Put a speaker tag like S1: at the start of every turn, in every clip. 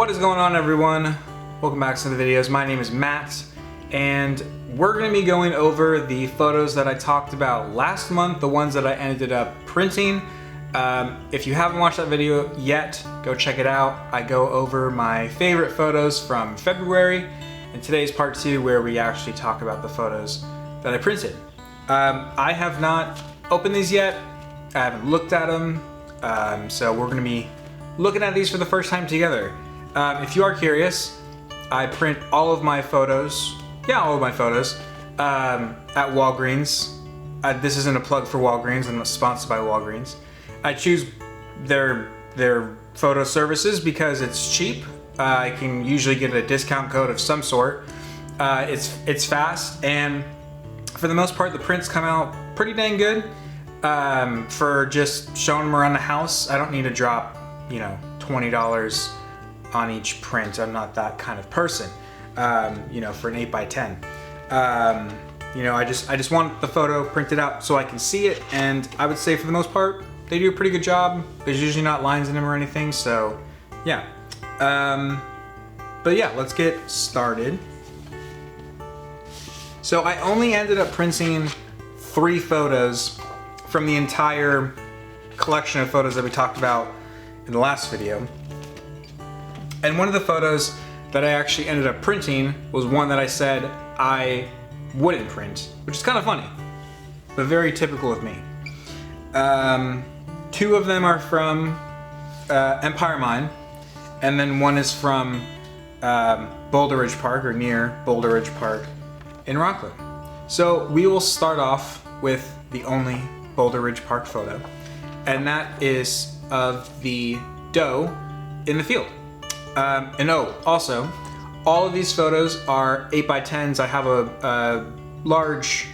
S1: What is going on, everyone? Welcome back to the videos. My name is Matt, and we're going to be going over the photos that I talked about last month, the ones that I ended up printing. If you haven't watched that video yet, go check it out. I go over my favorite photos from February, and today's part 2 where we actually talk about the photos that I printed. I have not opened these yet. I haven't looked at them, so we're going to be looking at these for the first time together. If you are curious, I print all of my photos, at Walgreens. This isn't a plug for Walgreens, I'm not sponsored by Walgreens. I choose their photo services because it's cheap. I can usually get a discount code of some sort. It's fast, and for the most part the prints come out pretty dang good. For just showing them around the house, I don't need to drop, $20 on each print. I'm not that kind of person, for an 8x10. I just want the photo printed out so I can see it, and I would say for the most part, they do a pretty good job. There's usually not lines in them or anything, so yeah. But yeah, let's get started. So I only ended up printing 3 photos from the entire collection of photos that we talked about in the last video. And one of the photos that I actually ended up printing was one that I said I wouldn't print, which is kind of funny, but very typical of me. 2 of them are from Empire Mine, and then one is from Boulder Ridge Park, or near Boulder Ridge Park in Rockland. So we will start off with the only Boulder Ridge Park photo, and that is of the doe in the field. Also, all of these photos are 8x10s. I have a large,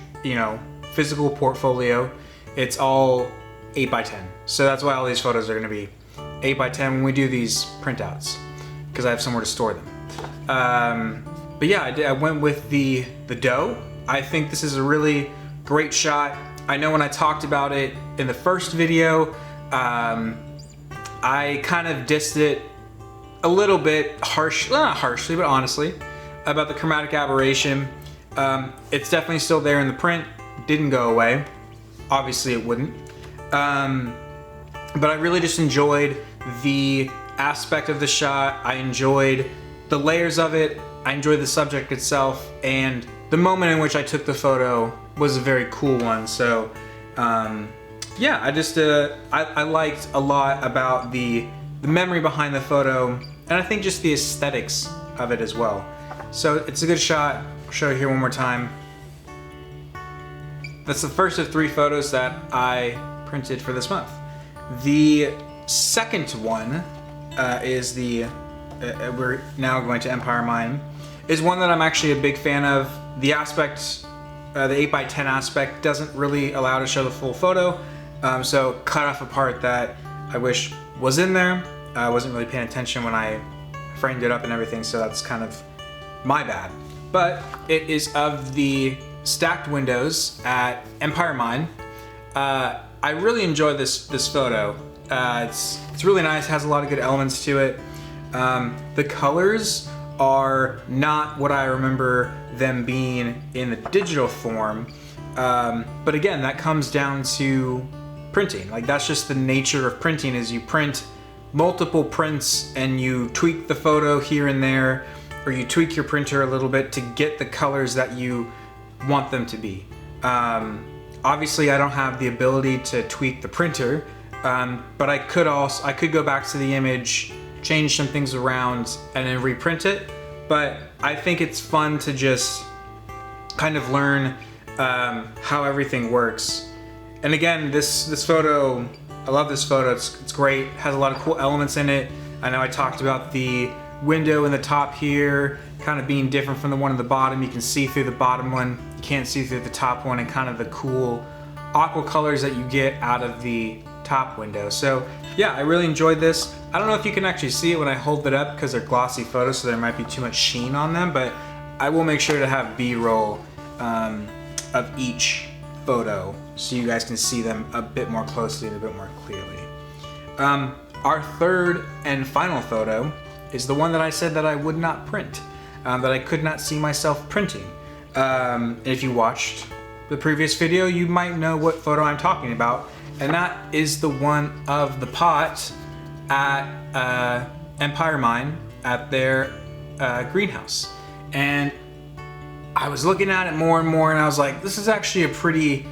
S1: physical portfolio. It's all 8x10. So that's why all these photos are going to be 8x10 when we do these printouts, because I have somewhere to store them. But yeah, I went with the doe. I think this is a really great shot. I know when I talked about it in the first video, I kind of dissed it a little bit not harshly, but honestly, about the chromatic aberration. It's definitely still there in the print. Didn't go away. Obviously it wouldn't. But I really just enjoyed the aspect of the shot. I enjoyed the layers of it. I enjoyed the subject itself, and the moment in which I took the photo was a very cool one. So yeah, I liked a lot about the memory behind the photo, and I think just the aesthetics of it as well. So it's a good shot. I'll show you here one more time. That's the first of 3 photos that I printed for this month. The second one is we're now going to Empire Mine, is one that I'm actually a big fan of. The aspect, the 8x10 aspect, doesn't really allow to show the full photo, so cut off a part that I wish was in there. I wasn't really paying attention when I framed it up and everything, so that's kind of my bad. But it is of the stacked windows at Empire Mine. I really enjoy this photo. It's really nice, has a lot of good elements to it. The colors are not what I remember them being in the digital form, but again, that comes down to printing. Like, that's just the nature of printing, is you print multiple prints and you tweak the photo here and there, or you tweak your printer a little bit to get the colors that you want them to be. Obviously I don't have the ability to tweak the printer, but I could go back to the image, change some things around, and then reprint it. But I think it's fun to just kind of learn how everything works. And again, this photo, I love this photo. It's great. It has a lot of cool elements in it. I know I talked about the window in the top here kind of being different from the one in the bottom. You can see through the bottom one, you can't see through the top one, and kind of the cool aqua colors that you get out of the top window. So yeah, I really enjoyed this. I don't know if you can actually see it when I hold it up because they're glossy photos, so there might be too much sheen on them, but I will make sure to have B-roll of each photo so you guys can see them a bit more closely and a bit more clearly. Our third and final photo is the one that I said that I would not print, that I could not see myself printing. If you watched the previous video, you might know what photo I'm talking about, and that is the one of the pot at Empire Mine at their greenhouse. And I was looking at it more and more, and I was like, this is actually a pretty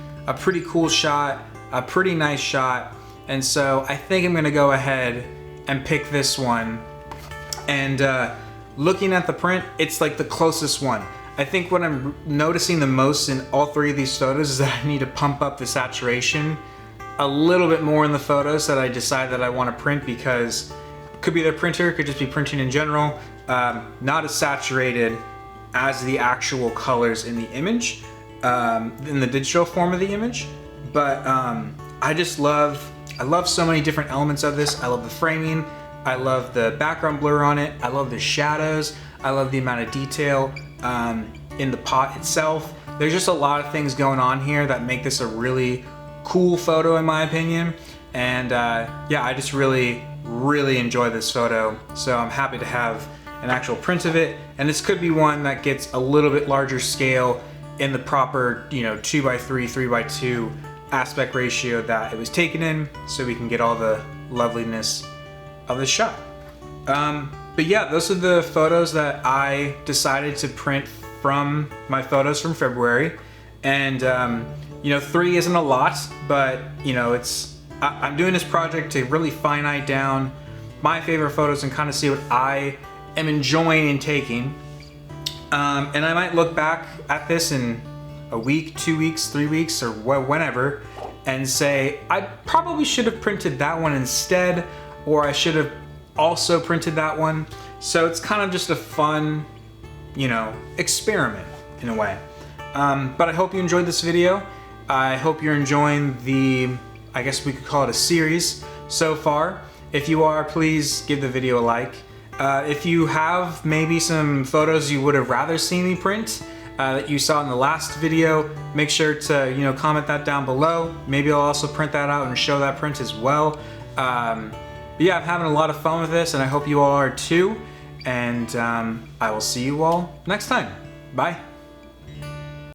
S1: cool shot, a pretty nice shot. And so I think I'm gonna go ahead and pick this one. And looking at the print, it's like the closest one. I think what I'm noticing the most in all three of these photos is that I need to pump up the saturation a little bit more in the photos that I decide that I want to print, because it could be the printer, it could just be printing in general, not as saturated as the actual colors in the image, in the digital form of the image. But I love so many different elements of this. I love the framing, I love the background blur on it, I love the shadows, I love the amount of detail in the pot itself. There's just a lot of things going on here that make this a really cool photo in my opinion. And yeah, I just really enjoy this photo. So I'm happy to have an actual print of it. And this could be one that gets a little bit larger scale in the proper, 2x3, 3x2 aspect ratio that it was taken in, so we can get all the loveliness of the shot. But yeah, those are the photos that I decided to print from my photos from February. And 3 isn't a lot, but I'm doing this project to really finite down my favorite photos and kind of see what I am enjoying in taking. And I might look back at this in a week, 2 weeks, 3 weeks, or whenever, and say, I probably should have printed that one instead, or I should have also printed that one. So it's kind of just a fun, experiment in a way. But I hope you enjoyed this video. I hope you're enjoying I guess we could call it a series so far. If you are, please give the video a like. If you have maybe some photos you would have rather seen me print that you saw in the last video, make sure to comment that down below. Maybe I'll also print that out and show that print as well. But yeah, I'm having a lot of fun with this, and I hope you all are too. And I will see you all next time. Bye.